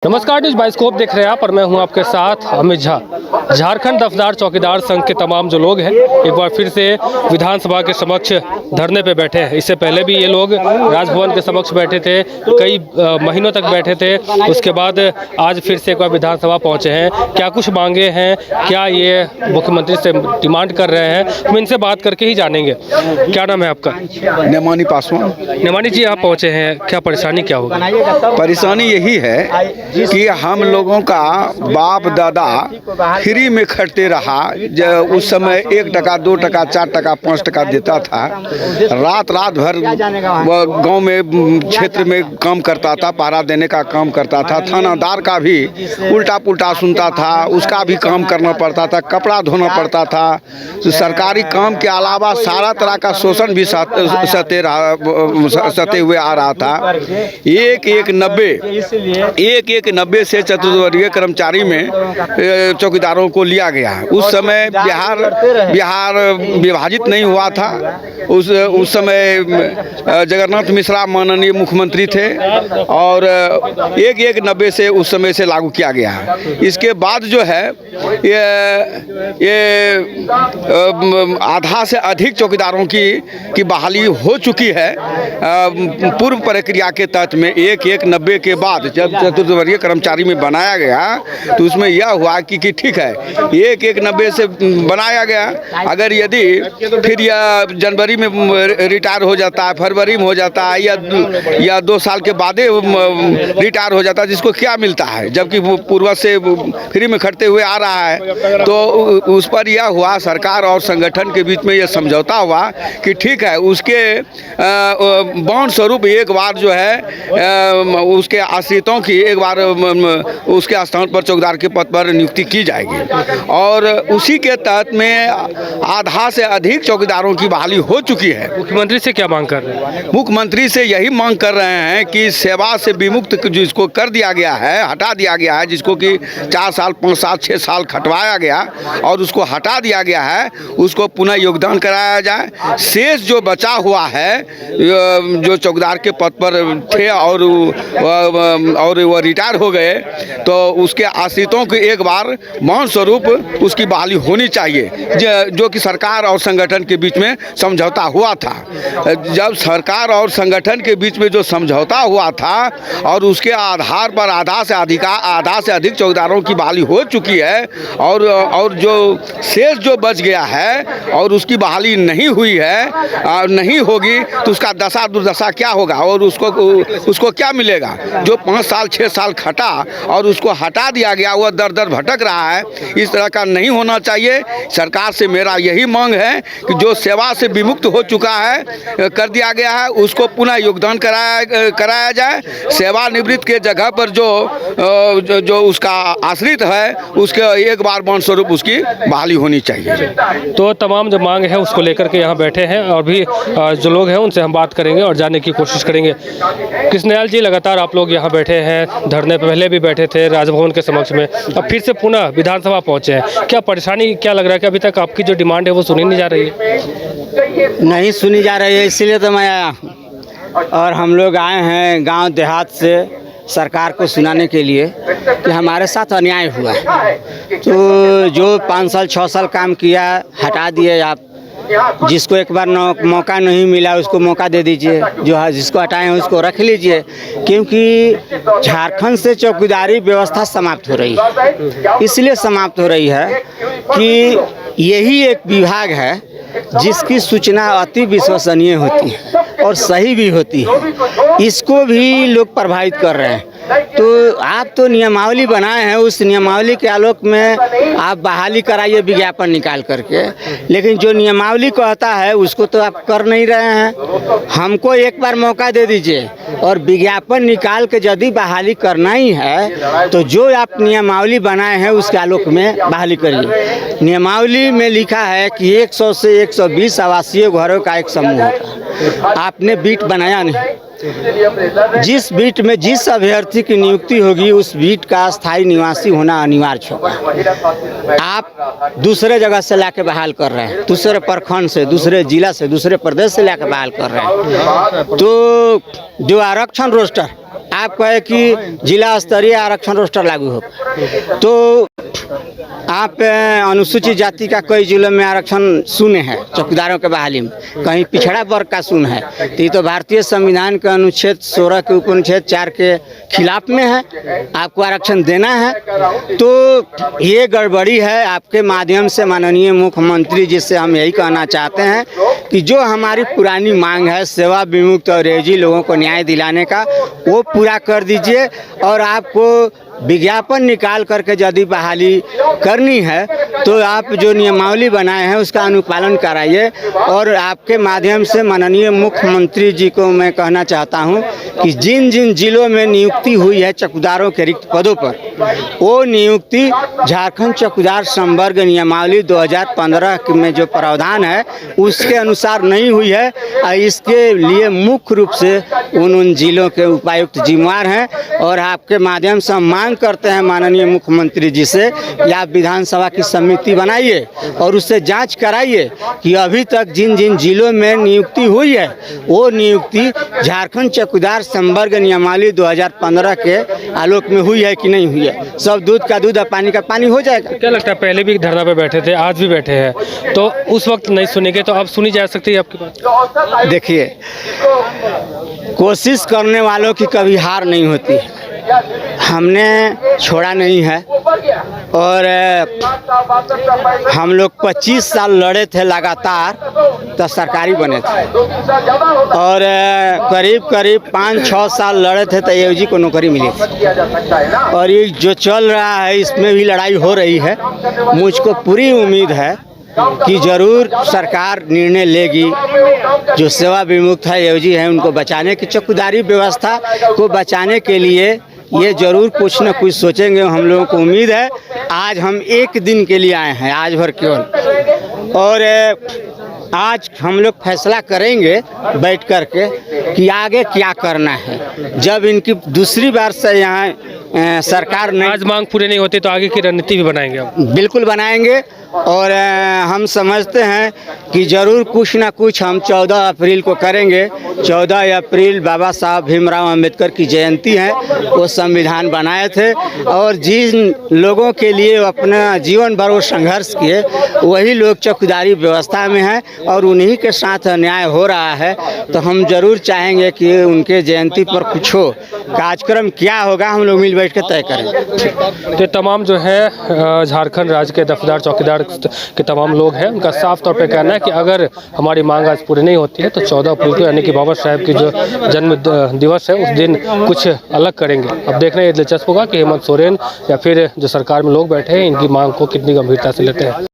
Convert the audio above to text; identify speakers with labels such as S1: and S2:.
S1: नमस्कार, news bioscope देख रहे हैं आप और मैं हूं आपके साथ अमित झा। झारखंड दफदार चौकीदार संघ के तमाम जो लोग हैं एक बार फिर से विधानसभा के समक्ष धरने पे बैठे हैं। इससे पहले भी ये लोग राजभवन के समक्ष बैठे थे, कई महीनों तक बैठे थे। उसके बाद आज फिर से एक बार विधानसभा पहुंचे हैं। क्या कुछ मांगे हैं, क्या ये मुख्यमंत्री से डिमांड कर रहे हैं, हम इनसे बात करके ही जानेंगे। क्या नाम है आपका?
S2: नेमानी पासवान।
S1: नेमानी जी, आप पहुँचे हैं, क्या परेशानी क्या होगी?
S2: परेशानी यही है कि हम लोगों का बाप दादा फ्री में खटते रहा। उस समय 1 टका 2 टका 4 टका 5 टका देता था। रात भर गांव में क्षेत्र में काम करता था, पहरा देने का काम करता था। थानादार का भी उल्टा पुल्टा सुनता था, उसका भी काम करना पड़ता था, कपड़ा धोना पड़ता था। तो सरकारी काम के अलावा सारा तरह का शोषण भी सते हुए आ रहा था। 1-1-90 से चतुर्वर्गीय कर्मचारी में चौकीदारों को लिया गया। उस समय बिहार विभाजित नहीं हुआ था। उस समय जगन्नाथ मिश्रा माननीय मुख्यमंत्री थे और 1-1-90 से उस समय से लागू किया गया। इसके बाद जो है ये आधा से अधिक चौकीदारों की बहाली हो चुकी है। पूर्व प्रक्रिया के तहत में 1-1-90 के बाद जब चतुर्वर्गीय कर्मचारी में बनाया गया तो उसमें यह हुआ कि ठीक है, 1-1-90 से बनाया गया। अगर यदि फिर यह जनवरी में रिटायर हो जाता है, फरवरी में हो जाता है या 2 साल के बाद रिटायर हो जाता है, जिसको क्या मिलता है, जबकि पूर्वज से फ्री में खटते हुए आ रहा है। तो उस पर यह हुआ, सरकार और संगठन के बीच में यह समझौता हुआ कि ठीक है, उसके बॉन्ड स्वरूप एक बार जो है उसके आश्रितों की एक बार उसके स्थान पर चौकीदार के पद पर नियुक्ति की जाएगी। और उसी के तहत में आधा से अधिक चौकीदारों की बहाली हो चुकी है।
S1: मुख्यमंत्री से क्या मांग कर रहे हैं?
S2: मुख्यमंत्री से यही मांग कर रहे हैं कि सेवा से विमुक्त जिसको कर दिया गया है, हटा दिया गया है, जिसको कि 4 साल 5 साल 6 साल खटवाया गया और उसको हटा दिया गया है, उसको पुनः योगदान कराया जाए। शेष जो बचा हुआ है, जो चौकीदार के पद पर थे और वो रिटायर हो गए, तो उसके आश्रितों को एक बार मान स्वरूप उसकी बहाली होनी चाहिए, जो कि सरकार और संगठन के बीच में समझौता हुआ था। जब सरकार और संगठन के बीच में जो समझौता हुआ था और उसके आधार पर आधा से अधिक चौकीदारों की बहाली हो चुकी है और जो शेष जो बच गया है और उसकी बहाली नहीं हुई है, नहीं होगी, तो उसका दशा दुर्दशा क्या होगा और उसको क्या मिलेगा? जो 5 साल 6 साल खटा और उसको हटा दिया गया, वह दर भटक रहा है। इस तरह का नहीं होना चाहिए। सरकार से मेरा यही मांग है कि जो सेवा से विमुक्त हो चुका है, कर दिया गया है, उसको पुनः योगदान कराया जाए। सेवानिवृत्त के जगह पर जो उसका आश्रित है, उसके एक बार बॉन्ड स्वरूप उसकी बहाली होनी चाहिए।
S1: तो तमाम जो मांग है उसको लेकर के यहाँ बैठे हैं और भी जो लोग हैं उनसे हम बात करेंगे और जानने की कोशिश करेंगे। कृष्णदयाल जी, लगातार आप लोग यहाँ बैठे हैं, धरने पहले भी बैठे थे राजभवन के समक्ष में, अब फिर से पुनः विधानसभा पहुँचे हैं। क्या परेशानी क्या लग रहा है कि अभी तक आपकी जो डिमांड है वो सुनी नहीं जा रही है?
S3: नहीं सुनी जा रही है, इसीलिए तो मैं आया और हम लोग आए हैं गांव देहात से सरकार को सुनाने के लिए कि हमारे साथ अन्याय हुआ है। तो जो 5 साल 6 साल काम किया हटा दिए आप, जिसको एक बार मौका नहीं मिला उसको मौका दे दीजिए, जो जिसको हटाए हैं उसको रख लीजिए, क्योंकि झारखंड से चौकीदारी व्यवस्था समाप्त हो रही है। इसलिए समाप्त हो रही है कि यही एक विभाग है जिसकी सूचना अति विश्वसनीय होती है और सही भी होती है। इसको भी लोग प्रभावित कर रहे हैं। तो आप तो नियमावली बनाए हैं, उस नियमावली के आलोक में आप बहाली कराइए विज्ञापन निकाल करके, लेकिन जो नियमावली कहता है उसको तो आप कर नहीं रहे हैं। हमको एक बार मौका दे दीजिए और विज्ञापन निकाल के यदि बहाली करना ही है तो जो आप नियमावली बनाए हैं उसके आलोक में बहाली करिए। नियमावली में लिखा है कि 100 से 120 आवासीय घरों का एक समूह होता है। आपने बीट बनाया नहीं। जिस बीट में जिस अभ्यर्थी की नियुक्ति होगी उस बीट का स्थायी निवासी होना अनिवार्य होगा। आप दूसरे जगह से लाके बहाल कर रहे हैं, दूसरे प्रखंड से, दूसरे जिला से, दूसरे प्रदेश से लाके बहाल कर रहे हैं। तो जो आरक्षण रोस्टर आप कहे कि जिला स्तरीय आरक्षण रोस्टर लागू हो, तो आप अनुसूचित जाति का कई जिलों में आरक्षण शून्य है, चौकीदारों के बहाली में कहीं पिछड़ा वर्ग का शून्य है। तो ये तो भारतीय संविधान के अनुच्छेद 16 के उपअनुच्छेद 4 के खिलाफ में है, आपको आरक्षण देना है। तो ये गड़बड़ी है। आपके माध्यम से माननीय मुख्यमंत्री जी से हम यही कहना चाहते हैं कि जो हमारी पुरानी मांग है सेवा विमुक्त और एजी लोगों को न्याय दिलाने का, वो पूरा कर दीजिए। और आपको विज्ञापन निकाल करके यदि बहाली करनी है तो आप जो नियमावली बनाए हैं उसका अनुपालन कराइए। और आपके माध्यम से माननीय मुख्यमंत्री जी को मैं कहना चाहता हूं कि जिन जिन जिलों में नियुक्ति हुई है चौकीदारों के रिक्त पदों पर, वो नियुक्ति झारखंड चौकीदार संवर्ग नियमावली 2015 में जो प्रावधान है उसके अनुसार नहीं हुई है। इसके लिए मुख्य रूप से उन जिलों के उपायुक्त जिम्मेवार हैं। और आपके माध्यम से हम मांग करते हैं माननीय मुख्यमंत्री जी से कि आप विधानसभा की समिति बनाइए और उससे जांच कराइए कि अभी तक जिन जिन जिलों में नियुक्ति हुई है वो नियुक्ति झारखंड चौकीदार संवर्ग नियमावली 2015 के आलोक में हुई है कि नहीं हुई है। सब दूध का दूध और पानी का पानी हो जाएगा।
S1: क्या लगता है, पहले भी धरना पे बैठे थे, आज भी बैठे हैं, तो उस वक्त नहीं सुनेंगे तो अब सुनी जा सकती है आपकी बात?
S3: देखिए, कोशिश करने वालों की कभी हार नहीं होती है। हमने छोड़ा नहीं है और हम लोग 25 साल लड़े थे लगातार, तो सरकारी बने थे। और करीब करीब 5-6 साल लड़े थे तो एओजी को नौकरी मिली थी। और ये जो चल रहा है इसमें भी लड़ाई हो रही है। मुझको पूरी उम्मीद है कि जरूर सरकार निर्णय लेगी। जो सेवा विमुक्त है एओजी है उनको बचाने की, चौकीदारी व्यवस्था को बचाने के लिए ये जरूर कुछ न कुछ सोचेंगे। हम लोगों को उम्मीद है। आज हम एक दिन के लिए आए हैं, आज भर केवल, और आज हम लोग फैसला करेंगे बैठ कर के कि आगे क्या करना है। जब इनकी दूसरी बार से यहाँ सरकार ने
S1: आज मांग पूरी नहीं होती तो आगे की रणनीति भी बनाएंगे आप?
S3: बिल्कुल बनाएंगे। और हम समझते हैं कि ज़रूर कुछ ना कुछ हम 14 अप्रैल को करेंगे। 14 अप्रैल बाबा साहब भीमराव अंबेडकर की जयंती है। वो संविधान बनाए थे और जिन लोगों के लिए अपना जीवन भर वो संघर्ष किए वही लोग चौकीदारी व्यवस्था में हैं और उन्हीं के साथ अन्याय हो रहा है। तो हम ज़रूर चाहेंगे कि उनके जयंती पर कुछ हो, कार्यक्रम क्या होगा हम लोग मिल बैठ के तय करें।
S1: तो तमाम जो है झारखंड राज्य के दफ्तर चौकीदार के तमाम लोग हैं, उनका साफ तौर पे कहना है कि अगर हमारी मांग आज पूरी नहीं होती है तो 14 अप्रैल को यानी कि बाबा साहब की जो जन्म दिवस है उस दिन कुछ अलग करेंगे। अब देखना ये दिलचस्प होगा कि हेमंत सोरेन या फिर जो सरकार में लोग बैठे हैं इनकी मांग को कितनी गंभीरता से लेते हैं।